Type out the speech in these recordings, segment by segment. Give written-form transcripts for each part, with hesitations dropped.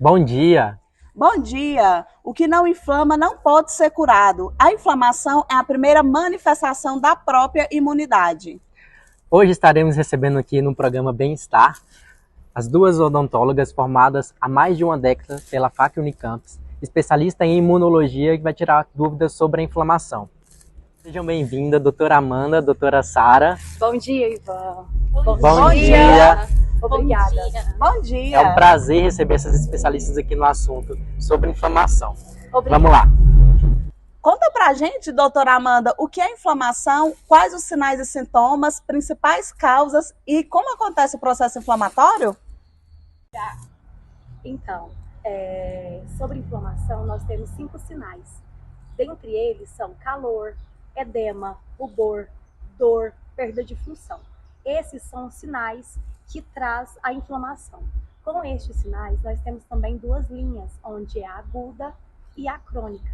Bom dia! Bom dia! O que não inflama não pode ser curado. A inflamação é a primeira manifestação da própria imunidade. Hoje estaremos recebendo aqui no programa Bem-Estar as duas odontólogas formadas há mais de uma década pela FAC Unicamp, especialista em imunologia, que vai tirar dúvidas sobre a inflamação. Sejam bem-vindas, doutora Amanda, doutora Sara. Bom dia, Ivan. Bom dia! Obrigada. Bom dia! É um prazer receber essas especialistas aqui no assunto sobre inflamação. Obrigada. Vamos lá! Conta pra gente, doutora Amanda, o que é inflamação, quais os sinais e sintomas, principais causas e como acontece o processo inflamatório? Então, sobre inflamação, nós temos 5 sinais. Dentre eles são calor, edema, rubor, dor, perda de função. Esses são os sinais que traz a inflamação. Com estes sinais, nós temos também 2 linhas, onde é a aguda e a crônica.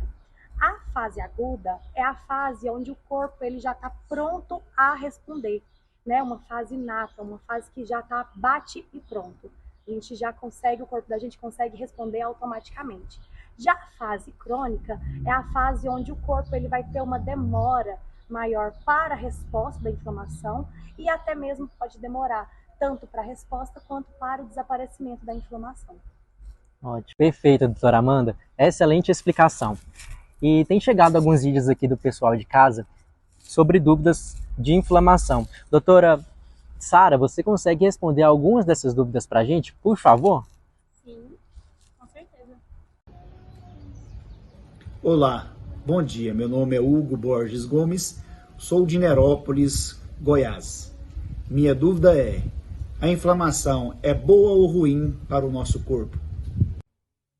A fase aguda é a fase onde o corpo ele já está pronto a responder, né? Uma fase inata, uma fase que já está bate e pronto. A gente já consegue, o corpo da gente consegue responder automaticamente. Já a fase crônica é a fase onde o corpo ele vai ter uma demora maior para a resposta da inflamação e até mesmo pode demorar tanto para a resposta quanto para o desaparecimento da inflamação. Ótimo, perfeito, doutora Amanda. Excelente explicação. E tem chegado alguns vídeos aqui do pessoal de casa sobre dúvidas de inflamação. Doutora Sara, você consegue responder algumas dessas dúvidas para a gente, por favor? Sim, com certeza. Olá, bom dia. Meu nome é Hugo Borges Gomes, sou de Nerópolis, Goiás. Minha dúvida é: a inflamação é boa ou ruim para o nosso corpo?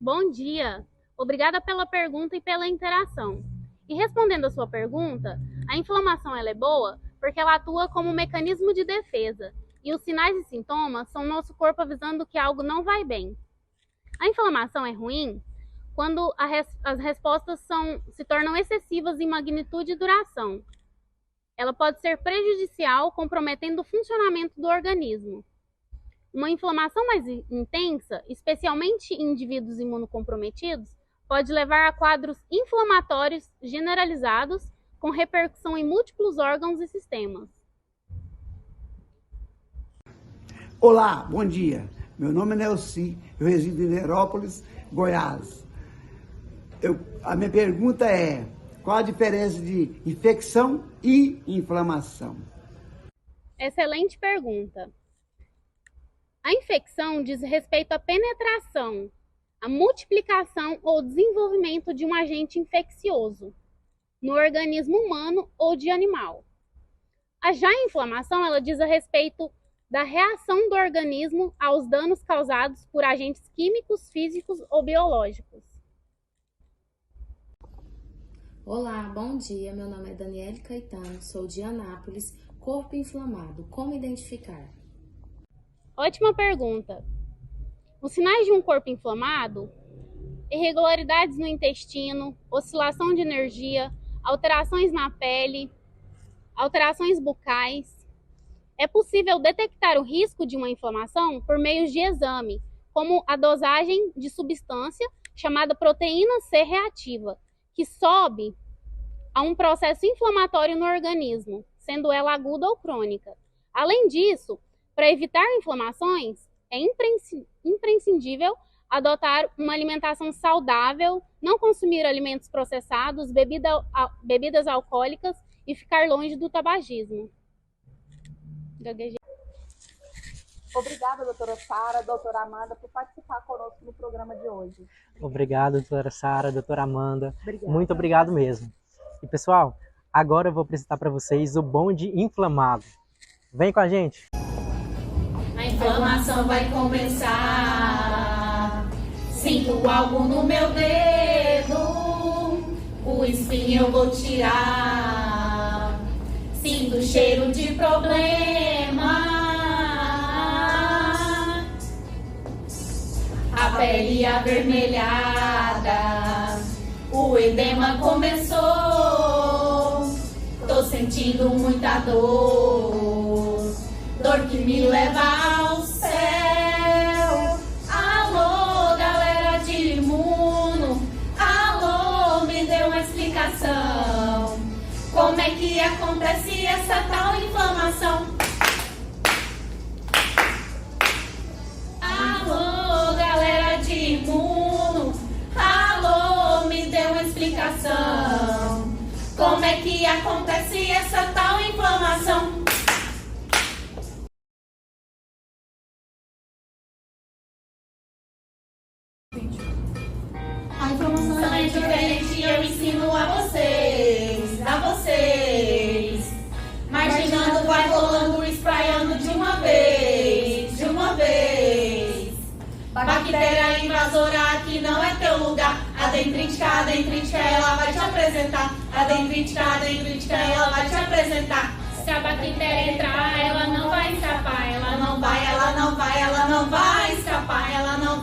Bom dia! Obrigada pela pergunta e pela interação. E respondendo a sua pergunta, a inflamação ela é boa porque ela atua como um mecanismo de defesa e os sinais e sintomas são o nosso corpo avisando que algo não vai bem. A inflamação é ruim quando as respostas se tornam excessivas em magnitude e duração. Ela pode ser prejudicial, comprometendo o funcionamento do organismo. Uma inflamação mais intensa, especialmente em indivíduos imunocomprometidos, pode levar a quadros inflamatórios generalizados com repercussão em múltiplos órgãos e sistemas. Olá, bom dia. Meu nome é Nelci, eu resido em Nerópolis, Goiás. A minha pergunta é: qual a diferença de infecção e inflamação? Excelente pergunta. A infecção diz respeito à penetração, à multiplicação ou desenvolvimento de um agente infeccioso no organismo humano ou de animal. Já a inflamação, ela diz a respeito da reação do organismo aos danos causados por agentes químicos, físicos ou biológicos. Olá, bom dia. Meu nome é Daniele Caetano, sou de Anápolis. Corpo inflamado, como identificar? Ótima pergunta. Os sinais de um corpo inflamado: irregularidades no intestino, oscilação de energia, alterações na pele, alterações bucais. É possível detectar o risco de uma inflamação por meio de exame, como a dosagem de substância chamada proteína C reativa, que sobe a um processo inflamatório no organismo, sendo ela aguda ou crônica. Além disso, para evitar inflamações, é imprescindível adotar uma alimentação saudável, não consumir alimentos processados, bebidas alcoólicas e ficar longe do tabagismo. Obrigada, doutora Sara, doutora Amanda, por participar conosco no programa de hoje. Obrigado, doutora Sara, doutora Amanda. Obrigada. Muito obrigado mesmo. E pessoal, agora eu vou apresentar para vocês o bonde inflamado. Vem com a gente! A inflamação vai começar. Sinto algo no meu dedo, o espinho eu vou tirar. Sinto cheiro de problema, a pele avermelhada, o edema começou. Tô sentindo muita dor, dor que me leva ao céu. Alô, galera acontece essa tal inflamação? Alô, galera de imuno, alô, me dê uma explicação. Como é que acontece essa tal inflamação? A informação é diferente, eu ensino a vocês, Marginando, vai rolando, espraiando de uma vez, Bactéria invasora aqui não é teu lugar. A dendrítica, ela vai te apresentar. A dendrítica, ela vai te apresentar. Se a bactéria entrar, ela não vai escapar. Ela não vai escapar. Ela não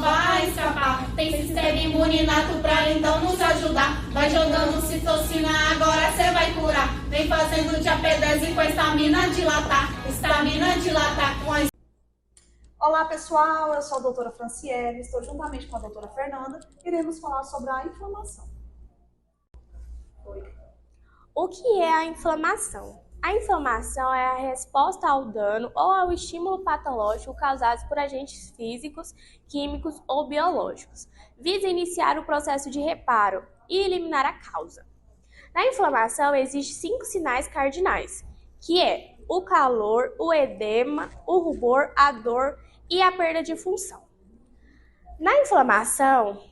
vai escapar. Tem sistema imune inato pra então nos ajudar. Vai jogando citocina, agora cê vai curar. Vem fazendo diapedese com estamina dilatar. Com a... Olá pessoal, eu sou a doutora Franciele, estou juntamente com a doutora Fernanda, iremos falar sobre a inflamação. O que é a inflamação? A inflamação é a resposta ao dano ou ao estímulo patológico causados por agentes físicos, químicos ou biológicos. Visa iniciar o processo de reparo e eliminar a causa. Na inflamação existem 5 sinais cardinais, que é o calor, o edema, o rubor, a dor e a perda de função. Na inflamação,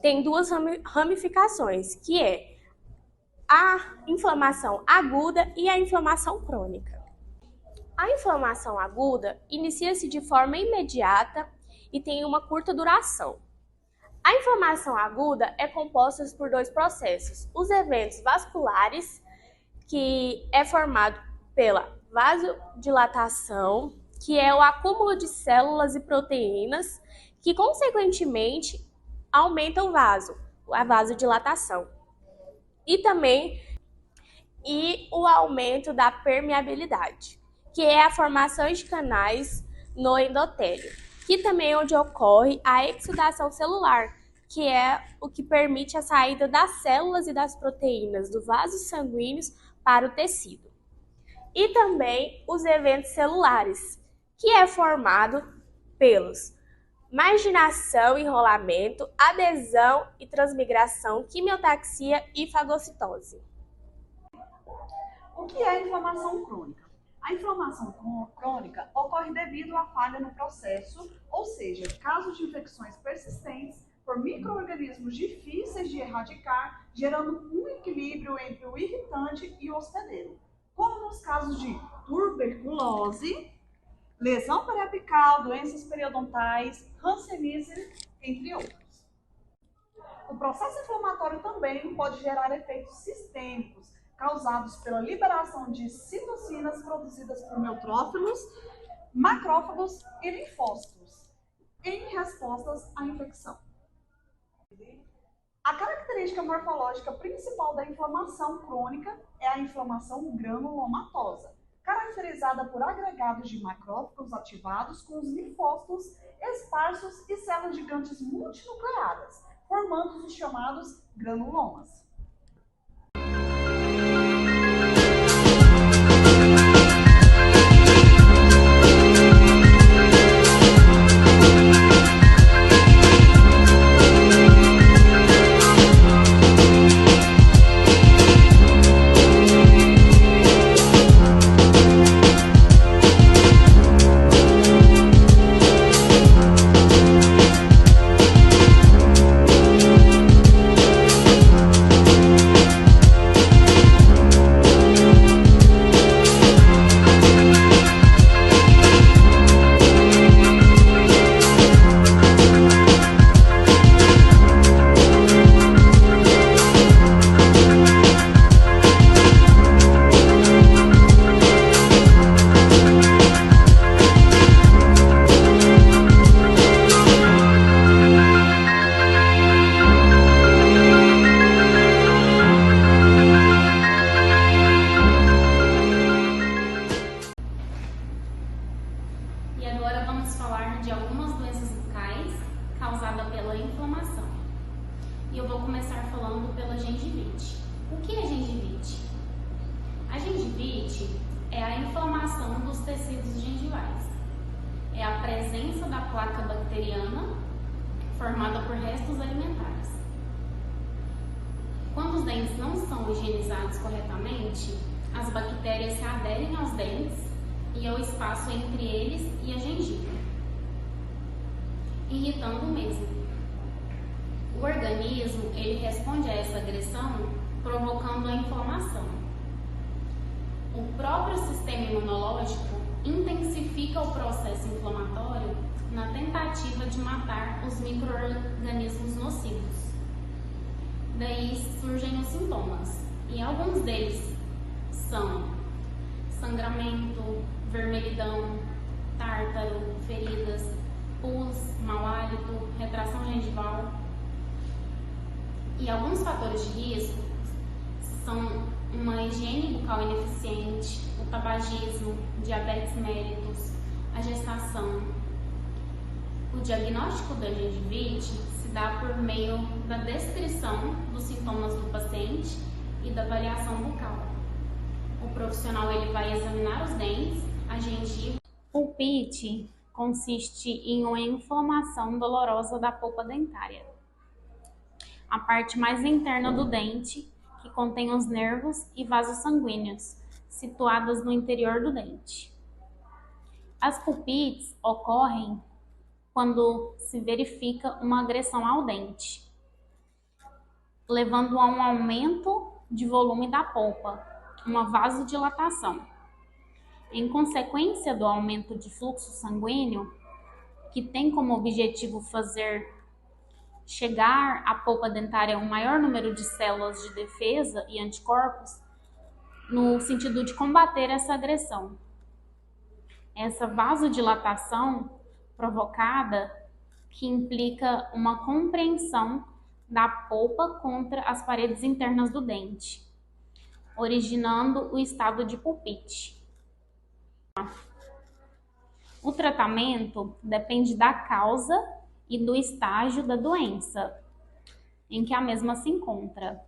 tem 2 ramificações, que é a inflamação aguda e a inflamação crônica. A inflamação aguda inicia-se de forma imediata e tem uma curta duração. A inflamação aguda é composta por 2 processos: os eventos vasculares, que é formado pela vasodilatação, que é o acúmulo de células e proteínas, que consequentemente aumenta a vasodilatação. E também o aumento da permeabilidade, que é a formação de canais no endotélio, que também é onde ocorre a exudação celular, que é o que permite a saída das células e das proteínas dos vasos sanguíneos para o tecido. E também os eventos celulares, que é formado pelos marginação e rolamento, adesão e transmigração, quimiotaxia e fagocitose. O que é a inflamação crônica? A inflamação crônica ocorre devido à falha no processo, ou seja, casos de infecções persistentes por micro-organismos difíceis de erradicar, gerando um equilíbrio entre o irritante e o hospedeiro, como nos casos de tuberculose, lesão periapical, doenças periodontais, hanseníase, entre outros. O processo inflamatório também pode gerar efeitos sistêmicos, causados pela liberação de citocinas produzidas por neutrófilos, macrófagos e linfócitos, em respostas à infecção. A característica morfológica principal da inflamação crônica é a inflamação granulomatosa, caracterizada por agregados de macrófagos ativados com os linfócitos esparsos e células gigantes multinucleadas, formando os chamados granulomas. causada pela inflamação. E eu vou começar falando pela gengivite. O que é gengivite? A gengivite é a inflamação dos tecidos gengivais. É a presença da placa bacteriana formada por restos alimentares. Quando os dentes não são higienizados corretamente, as bactérias se aderem aos dentes e ao espaço entre eles e a gengiva, irritando o mesmo. O organismo ele responde a essa agressão provocando a inflamação. O próprio sistema imunológico intensifica o processo inflamatório na tentativa de matar os micro-organismos nocivos. Daí surgem os sintomas, e alguns deles são sangramento, vermelhidão, tártaro, feridas, pus, mau hálito, retração gengival. E alguns fatores de risco são uma higiene bucal ineficiente, o tabagismo, diabetes mellitus, a gestação. O diagnóstico da gengivite se dá por meio da descrição dos sintomas do paciente e da avaliação bucal. O profissional ele vai examinar os dentes, a gengiva. Pulpite consiste em uma inflamação dolorosa da polpa dentária, a parte mais interna do dente, que contém os nervos e vasos sanguíneos, situados no interior do dente. As pulpites ocorrem quando se verifica uma agressão ao dente, levando a um aumento de volume da polpa, uma vasodilatação. Em consequência do aumento de fluxo sanguíneo, que tem como objetivo fazer chegar à polpa dentária a um maior número de células de defesa e anticorpos, no sentido de combater essa agressão. Essa vasodilatação provocada que implica uma compreensão da polpa contra as paredes internas do dente, originando o estado de pulpite. O tratamento depende da causa e do estágio da doença em que a mesma se encontra.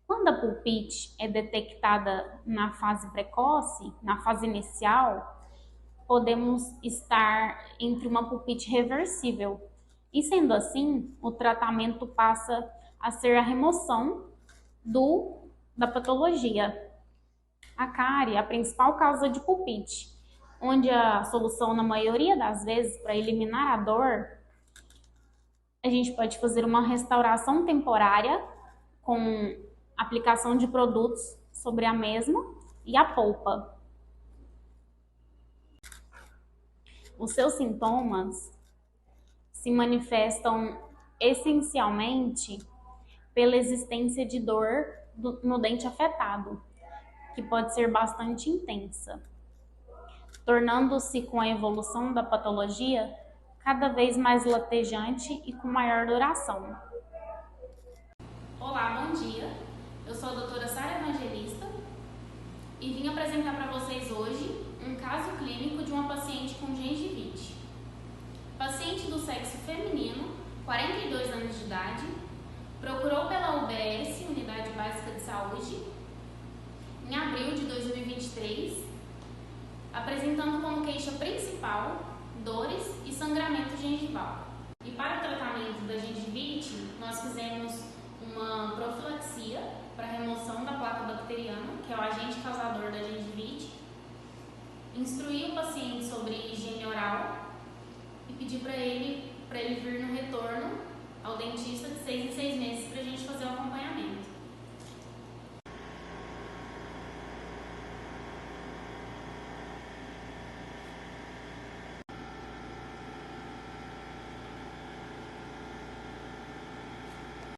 Quando a pulpite é detectada na fase precoce, na fase inicial, podemos estar entre uma pulpite reversível. E sendo assim, o tratamento passa a ser a remoção da patologia. A cárie é a principal causa de pulpite, onde a solução, na maioria das vezes, para eliminar a dor, a gente pode fazer uma restauração temporária com aplicação de produtos sobre a mesma e a polpa. Os seus sintomas se manifestam essencialmente pela existência de dor no dente afetado, que pode ser bastante intensa, tornando-se, com a evolução da patologia, cada vez mais latejante e com maior duração. Olá, bom dia. Eu sou a doutora Sara Evangelista e vim apresentar para vocês hoje um caso clínico de uma paciente com gengivite. Paciente do sexo feminino, 42 anos de idade, procurou pela UBS, Unidade Básica de Saúde, em abril de 2023, apresentando como queixa principal dores e sangramento gengival. E para o tratamento da gengivite, nós fizemos uma profilaxia para remoção da placa bacteriana, que é o agente causador da gengivite,